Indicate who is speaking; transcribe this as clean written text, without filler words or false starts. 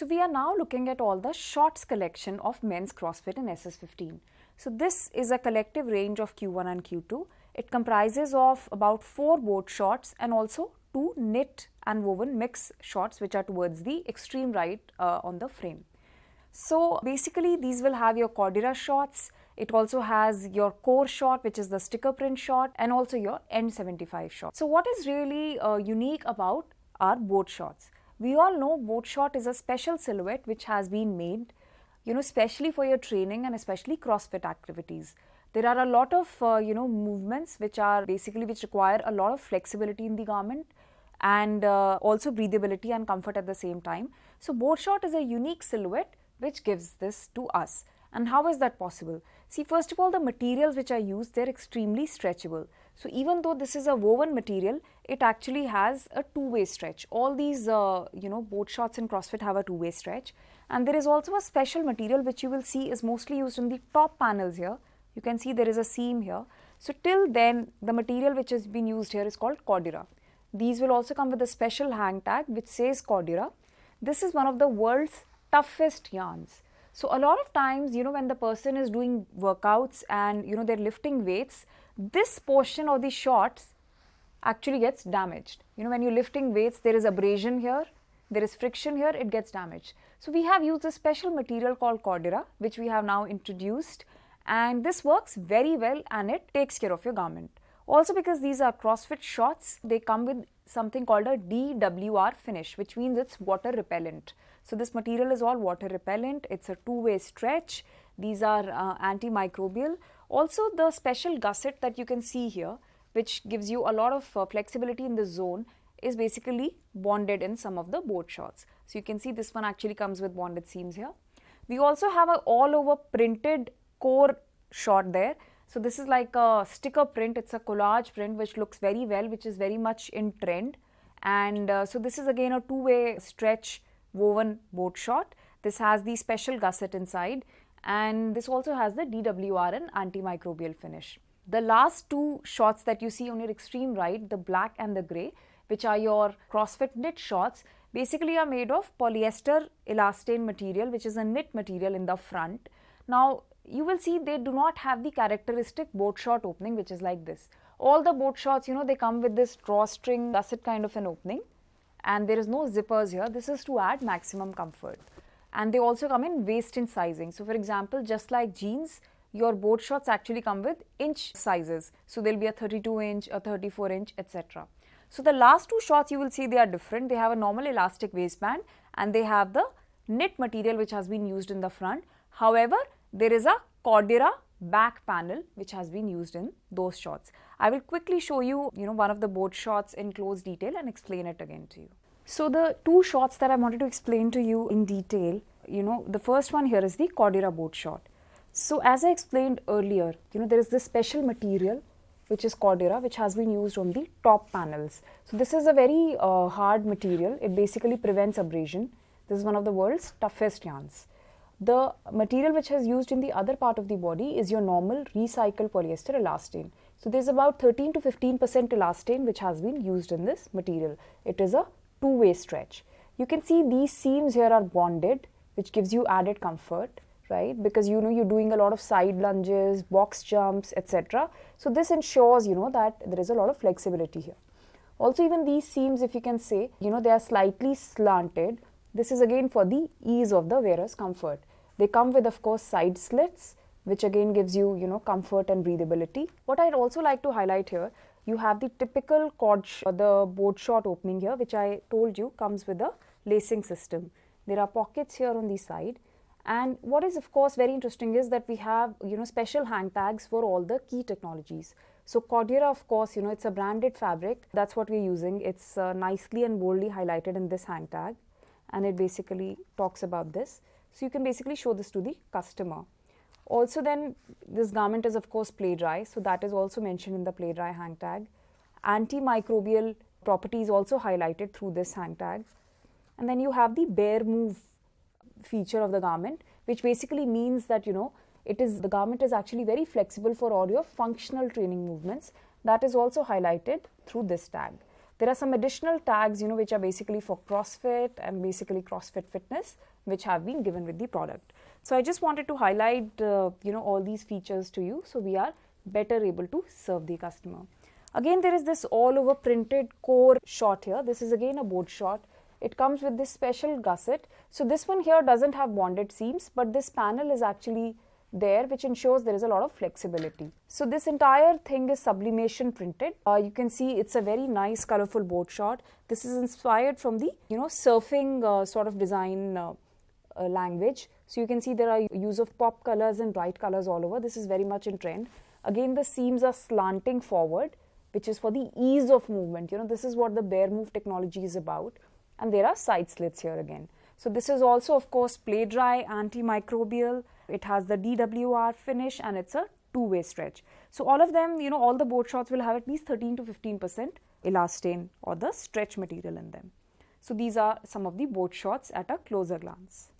Speaker 1: So we are now looking at all the shorts collection of men's CrossFit in SS15. So this is a collective range of Q1 and Q2. It comprises of about 4 boat shorts and also 2 knit and woven mix shorts, which are towards the extreme right on the frame. So basically these will have your Cordura shorts. It also has your core short, which is the sticker print short, and also your N75 short. So what is really unique about our boat shorts? We all know boat short is a special silhouette which has been made, especially for your training and especially CrossFit activities. There are a lot of, movements which require a lot of flexibility in the garment and also breathability and comfort at the same time. So boat short is a unique silhouette which gives this to us. And how is that possible? See, first of all, the materials which are used, they're extremely stretchable. So even though this is a woven material, it actually has a two-way stretch. All these, boat shorts in CrossFit have a two-way stretch. And there is also a special material which you will see is mostly used in the top panels here. You can see there is a seam here. So till then, the material which has been used here is called Cordura. These will also come with a special hang tag which says Cordura. This is one of the world's toughest yarns. So a lot of times, when the person is doing workouts and, they're lifting weights, this portion of the shorts actually gets damaged. When you're lifting weights, there is abrasion here, there is friction here, it gets damaged. So we have used a special material called Cordura, which we have now introduced, and this works very well and it takes care of your garment. Also, because these are CrossFit shorts, they come with something called a DWR finish, which means it's water repellent. So this material is all water repellent, it's a two-way stretch, these are antimicrobial. Also the special gusset that you can see here, which gives you a lot of flexibility in the zone, is basically bonded in some of the boat shorts. So you can see this one actually comes with bonded seams here. We also have an all-over printed core short there. So this is like a sticker print, it's a collage print which looks very well, which is very much in trend. And so this is again a two-way stretch woven boat short. This has the special gusset inside, and this also has the DWR and antimicrobial finish. The last two shorts that you see on your extreme right, the black and the grey, which are your CrossFit knit shorts, basically are made of polyester elastane material, which is a knit material in the front. Now you will see they do not have the characteristic boat short opening, which is like this. All the boat shorts, they come with this drawstring gusset kind of an opening, and there is no zippers here. This is to add maximum comfort. And they also come in waist inch sizing. So for example, just like jeans, your boat shorts actually come with inch sizes. So there will be a 32 inch, a 34 inch, etc. So the last two shorts you will see they are different. They have a normal elastic waistband and they have the knit material which has been used in the front. However, there is a Cordura back panel which has been used in those shorts. I will quickly show you, one of the boat shorts in close detail and explain it again to you. So the two shorts that I wanted to explain to you in detail, the first one here is the Cordura boat short. So as I explained earlier, there is this special material which is Cordura, which has been used on the top panels. So this is a very hard material. It basically prevents abrasion. This is one of the world's toughest yarns. The material which is used in the other part of the body is your normal recycled polyester elastane. So there is about 13 to 15% elastane which has been used in this material. It is a two-way stretch. You can see these seams here are bonded, which gives you added comfort, right? Because you're doing a lot of side lunges, box jumps, etc. So this ensures that there is a lot of flexibility here. Also, even these seams, if you can say, they are slightly slanted. This is again for the ease of the wearer's comfort. They come with, of course, side slits, which again gives you, comfort and breathability. What I'd also like to highlight here, you have the typical the boat short opening here, which I told you comes with a lacing system. There are pockets here on the side. And what is, of course, very interesting is that we have, special hang tags for all the key technologies. So Cordura, of course, it's a branded fabric. That's what we're using. It's nicely and boldly highlighted in this hang tag. And it basically talks about this. So you can basically show this to the customer. Also then, this garment is of course play dry. So that is also mentioned in the play dry hang tag. Antimicrobial properties also highlighted through this hang tag. And then you have the bare move feature of the garment, which basically means that, the garment is actually very flexible for all your functional training movements. That is also highlighted through this tag. There are some additional tags, which are basically for CrossFit and basically CrossFit fitness, which have been given with the product. So I just wanted to highlight, all these features to you, so we are better able to serve the customer. Again, there is this all over printed core short here. This is again a board short. It comes with this special gusset. So this one here doesn't have bonded seams, but this panel is actually there, which ensures there is a lot of flexibility. So this entire thing is sublimation printed. You can see it's a very nice colorful board short. This is inspired from the surfing sort of design language. So you can see there are use of pop colors and bright colors all over. This is very much in trend. Again, the seams are slanting forward, which is for the ease of movement. This is what the Bare Move technology is about. And there are side slits here again. So this is also, of course, play dry, antimicrobial. It has the DWR finish and it's a two-way stretch. So all of them, all the board shorts will have at least 13 to 15% elastane or the stretch material in them. So these are some of the board shorts at a closer glance.